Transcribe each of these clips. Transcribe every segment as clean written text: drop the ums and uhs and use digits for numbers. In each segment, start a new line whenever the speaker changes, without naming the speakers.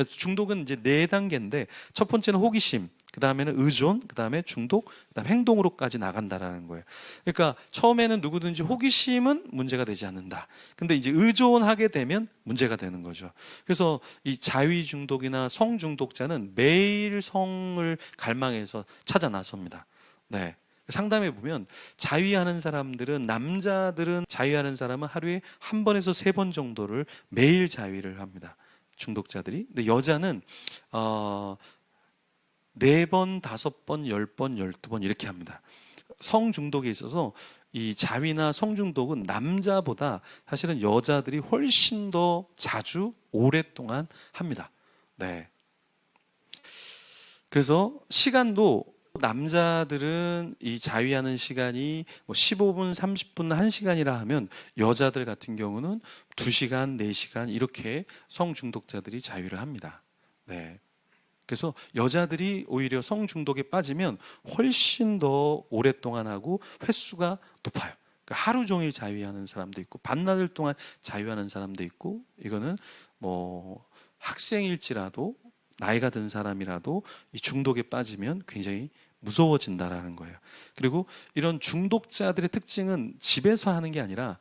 중독은 이제 네 단계인데 첫 번째는 호기심, 그 다음에는 의존, 그 다음에 중독, 그 다음 행동으로까지 나간다라는 거예요. 그러니까 처음에는 누구든지 호기심은 문제가 되지 않는다. 근데 이제 의존하게 되면 문제가 되는 거죠. 그래서 이 자위 중독이나 성 중독자는 매일 성을 갈망해서 찾아 나섭니다. 네. 상담해 보면 자위하는 사람들은, 남자들은 자위하는 사람은 하루에 한 번에서 세 번 정도를 매일 자위를 합니다. 중독자들이. 근데 여자는 4번, 5번, 10번, 12번 이렇게 합니다. 성중독에 있어서 이 자위나 성중독은 남자보다 사실은 여자들이 훨씬 더 자주 오랫동안 합니다. 네. 그래서 시간도 남자들은 이 자위하는 시간이 15분, 30분, 1시간이라 하면 여자들 같은 경우는 2시간, 4시간 이렇게 성중독자들이 자위를 합니다. 네. 그래서 여자들이 오히려 성중독에 빠지면 훨씬 더 오랫동안 하고 횟수가 높아요. 그러니까 하루 종일 자위하는 사람도 있고 반나절 동안 자위하는 사람도 있고, 이거는 뭐 학생일지라도 나이가 든 사람이라도 이 중독에 빠지면 굉장히 무서워진다라는 거예요. 그리고 이런 중독자들의 특징은 집에서 하는 게 아니라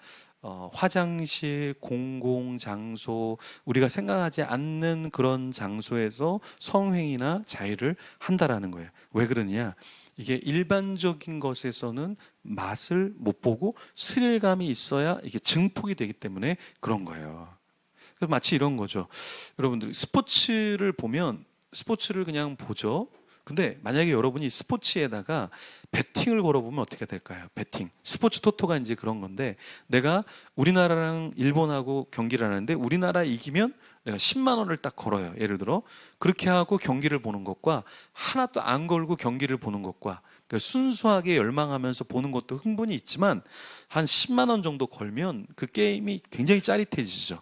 화장실, 공공장소, 우리가 생각하지 않는 그런 장소에서 성행위나 자위를 한다라는 거예요. 왜 그러냐? 이게 일반적인 것에서는 맛을 못 보고 스릴감이 있어야 이게 증폭이 되기 때문에 그런 거예요. 그래서 마치 이런 거죠. 여러분들 스포츠를 보면, 스포츠를 그냥 보죠. 근데 만약에 여러분이 스포츠에다가 베팅을 걸어보면 어떻게 될까요? 베팅. 스포츠 토토가 이제 그런 건데, 내가 우리나라랑 일본하고 경기를 하는데 우리나라 이기면 내가 10만 원을 딱 걸어요. 예를 들어. 그렇게 하고 경기를 보는 것과 하나도 안 걸고 경기를 보는 것과, 그러니까 순수하게 열망하면서 보는 것도 흥분이 있지만 한 10만 원 정도 걸면 그 게임이 굉장히 짜릿해지죠.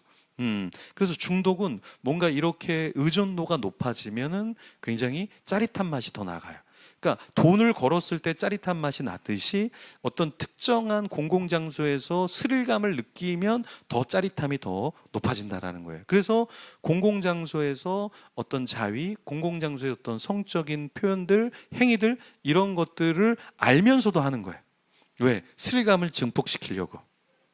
그래서 중독은 뭔가 이렇게 의존도가 높아지면은 굉장히 짜릿한 맛이 더 나가요. 그러니까 돈을 걸었을 때 짜릿한 맛이 나듯이 어떤 특정한 공공장소에서 스릴감을 느끼면 더 짜릿함이 더 높아진다라는 거예요. 그래서 공공장소에서 어떤 자위, 공공장소의 어떤 성적인 표현들, 행위들, 이런 것들을 알면서도 하는 거예요. 왜? 스릴감을 증폭시키려고.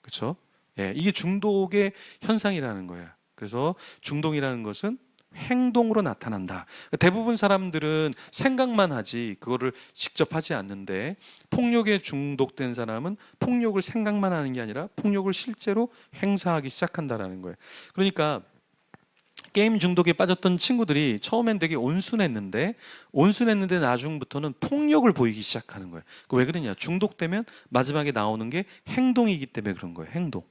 그렇죠? 예, 이게 중독의 현상이라는 거예요. 그래서 중독이라는 것은 행동으로 나타난다. 대부분 사람들은 생각만 하지 그거를 직접 하지 않는데, 폭력에 중독된 사람은 폭력을 생각만 하는 게 아니라 폭력을 실제로 행사하기 시작한다라는 거예요. 그러니까 게임 중독에 빠졌던 친구들이 처음엔 되게 온순했는데 나중부터는 폭력을 보이기 시작하는 거예요. 왜 그러냐? 중독되면 마지막에 나오는 게 행동이기 때문에 그런 거예요. 행동.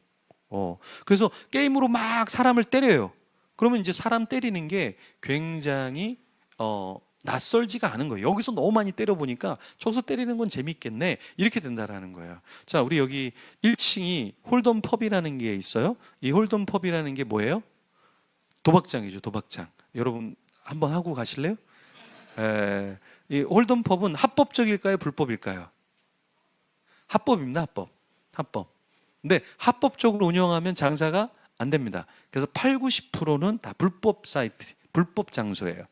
그래서 게임으로 막 사람을 때려요. 그러면 이제 사람 때리는 게 굉장히 낯설지가 않은 거예요. 여기서 너무 많이 때려보니까 저기서 때리는 건 재밌겠네, 이렇게 된다라는 거예요. 자, 우리 여기 1층이 홀덤 펍이라는 게 있어요. 이 홀덤 펍이라는 게 뭐예요? 도박장이죠. 도박장. 여러분 한번 하고 가실래요? 이 홀덤 펍은 합법적일까요? 불법일까요? 합법입니다. 합법. 근데 합법적으로 운영하면 장사가 안 됩니다. 그래서 80~90%는 다 불법 사이트, 불법 장소예요.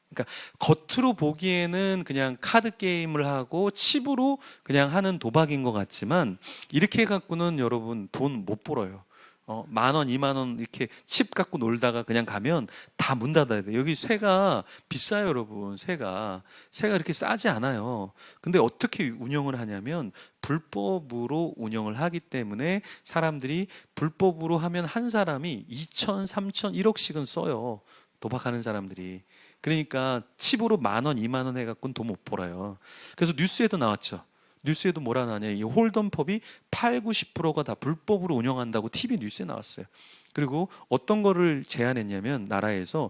그러니까 겉으로 보기에는 그냥 카드 게임을 하고 칩으로 그냥 하는 도박인 것 같지만, 이렇게 해갖고는 여러분 돈 못 벌어요. 10,000원, 20,000원 이렇게 칩 갖고 놀다가 그냥 가면 다 문 닫아야 돼요. 여기 세가 비싸요, 여러분. 세가 이렇게 싸지 않아요. 근데 어떻게 운영을 하냐면 불법으로 운영을 하기 때문에 사람들이, 불법으로 하면 한 사람이 2천, 3천, 1억씩은 써요. 도박하는 사람들이. 그러니까 칩으로 10,000원, 20,000원 해갖고는 돈 못 벌어요. 그래서 뉴스에도 나왔죠. 뉴스에도 뭐라 나냐, 이 홀덤펍이 80~90%가 다 불법으로 운영한다고 TV 뉴스에 나왔어요. 그리고 어떤 거를 제안했냐면, 나라에서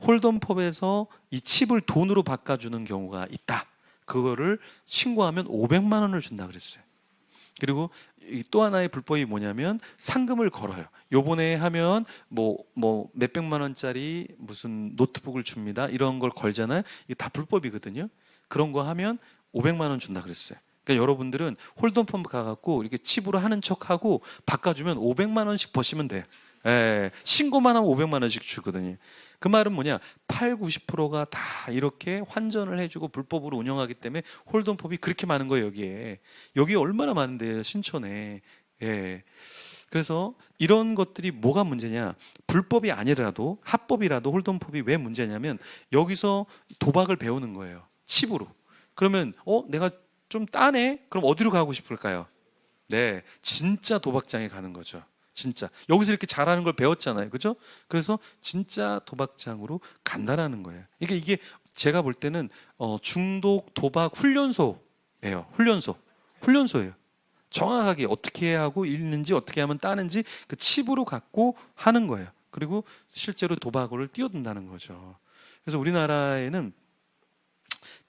홀덤펍에서 이 칩을 돈으로 바꿔주는 경우가 있다. 그거를 신고하면 500만 원을 준다 그랬어요. 그리고 또 하나의 불법이 뭐냐면 상금을 걸어요. 요번에 하면 뭐 몇백만 원짜리 무슨 노트북을 줍니다, 이런 걸 걸잖아요. 이게 다 불법이거든요. 그런 거 하면 500만 원 준다 그랬어요. 그러니까 여러분들은 홀덤펌 가갖고 이렇게 칩으로 하는 척하고 바꿔주면 500만 원씩 버시면 돼요. 예, 신고만 하면 500만 원씩 주거든요. 그 말은 뭐냐? 8, 90%가 다 이렇게 환전을 해주고 불법으로 운영하기 때문에 홀덤법이 그렇게 많은 거예요, 여기에. 여기 얼마나 많은데요, 신촌에. 예. 그래서 이런 것들이 뭐가 문제냐? 불법이 아니라도 합법이라도 홀덤법이 왜 문제냐면 여기서 도박을 배우는 거예요. 칩으로. 그러면 내가 좀 따네? 그럼 어디로 가고 싶을까요? 네, 진짜 도박장에 가는 거죠. 진짜 여기서 이렇게 잘하는 걸 배웠잖아요, 그죠? 그래서 진짜 도박장으로 간다라는 거예요. 이게 제가 볼 때는 중독 도박 훈련소예요. 훈련소예요. 정확하게 어떻게 해야 하고 읽는지 어떻게 하면 따는지 그 칩으로 갖고 하는 거예요. 그리고 실제로 도박을 뛰어든다는 거죠. 그래서 우리나라에는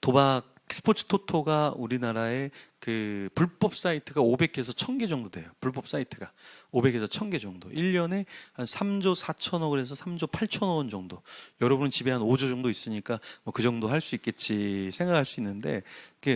도박 스포츠 토토가 우리나라의 그 불법 사이트가 500개에서 1000개 정도 돼요. 불법 사이트가 500에서 1000개 정도. 1년에 한 3조 4천억을 해서 3조 8천억 원 정도. 여러분은 집에 한 5조 정도 있으니까 뭐 그 정도 할 수 있겠지 생각할 수 있는데,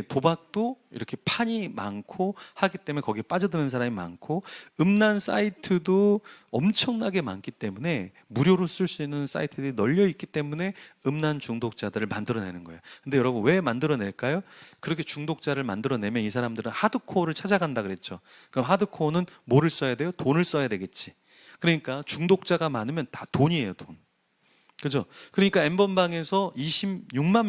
도박도 이렇게 판이 많고 하기 때문에 거기에 빠져드는 사람이 많고, 음란 사이트도 엄청나게 많기 때문에 무료로 쓸 수 있는 사이트들이 널려 있기 때문에 음란 중독자들을 만들어내는 거예요. 근데 여러분 왜 만들어낼까요? 그렇게 중독자를 만들어내면 이 사람들은 하드코어를 찾아간다 그랬죠. 그럼 하드코어는 뭐를 써야 돼요? 돈을 써야 되겠지. 그러니까 중독자가 많으면 다 돈이에요, 돈. 그죠? 그러니까 N번방에서 26만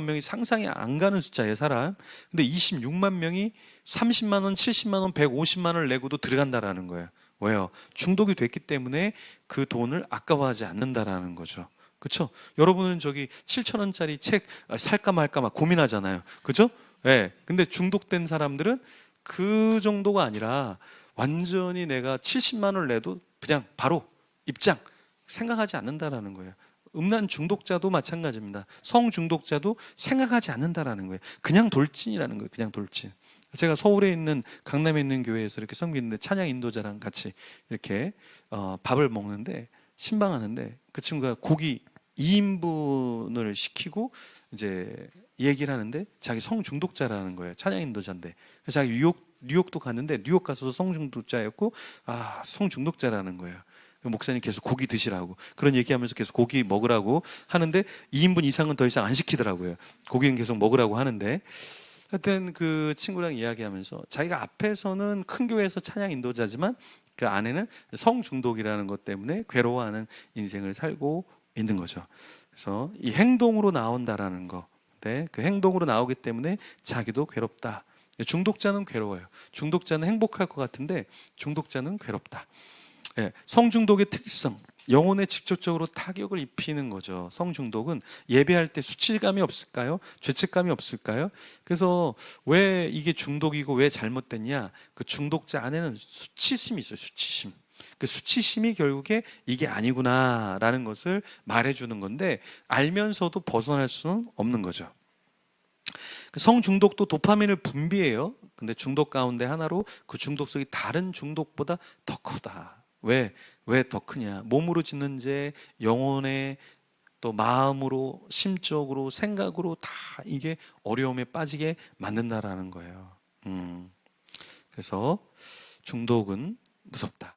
명이 상상이 안 가는 숫자예요, 사람. 근데 26만 명이 30만 원, 70만 원, 150만 원을 내고도 들어간다라는 거예요. 왜요? 중독이 됐기 때문에 그 돈을 아까워하지 않는다라는 거죠. 그렇죠? 여러분은 저기 7천 원짜리 책 살까 말까 막 고민하잖아요. 그죠? 네. 근데 중독된 사람들은 그 정도가 아니라 완전히 내가 70만 원을 내도 그냥 바로 입장 생각하지 않는다라는 거예요. 음란 중독자도 마찬가지입니다. 성 중독자도 생각하지 않는다라는 거예요. 그냥 돌진이라는 거예요. 그냥 돌진. 제가 서울에 있는 강남에 있는 교회에서 이렇게 섬기는데 찬양 인도자랑 같이 이렇게 밥을 먹는데 신방하는데 그 친구가 고기 2인분을 시키고 이제 얘기를 하는데 자기 성 중독자라는 거예요. 찬양 인도자인데. 그래서 자기 뉴욕도 갔는데 뉴욕 가서도 성 중독자였고 성 중독자라는 거예요. 목사님 계속 고기 드시라고 그런 얘기하면서 계속 고기 먹으라고 하는데 2인분 이상은 더 이상 안 시키더라고요. 고기는 계속 먹으라고 하는데, 하여튼 그 친구랑 이야기하면서 자기가 앞에서는 큰 교회에서 찬양 인도자지만 그 안에는 성 중독이라는 것 때문에 괴로워하는 인생을 살고 있는 거죠. 그래서 이 행동으로 나온다라는 거, 네, 그 행동으로 나오기 때문에 자기도 괴롭다. 중독자는 괴로워요. 중독자는 행복할 것 같은데 중독자는 괴롭다. 예, 성중독의 특성, 영혼에 직접적으로 타격을 입히는 거죠. 성중독은 예배할 때 수치감이 없을까요? 죄책감이 없을까요? 그래서 왜 이게 중독이고 왜 잘못됐냐? 그 중독자 안에는 수치심이 있어요. 수치심. 그 수치심이 결국에 이게 아니구나라는 것을 말해주는 건데 알면서도 벗어날 수는 없는 거죠. 성중독도 도파민을 분비해요. 근데 중독 가운데 하나로 그 중독성이 다른 중독보다 더 크다. 왜 더 크냐? 몸으로 짓는 죄, 영혼에 또 마음으로, 심적으로, 생각으로 다 이게 어려움에 빠지게 만든다라는 거예요. 그래서 중독은 무섭다.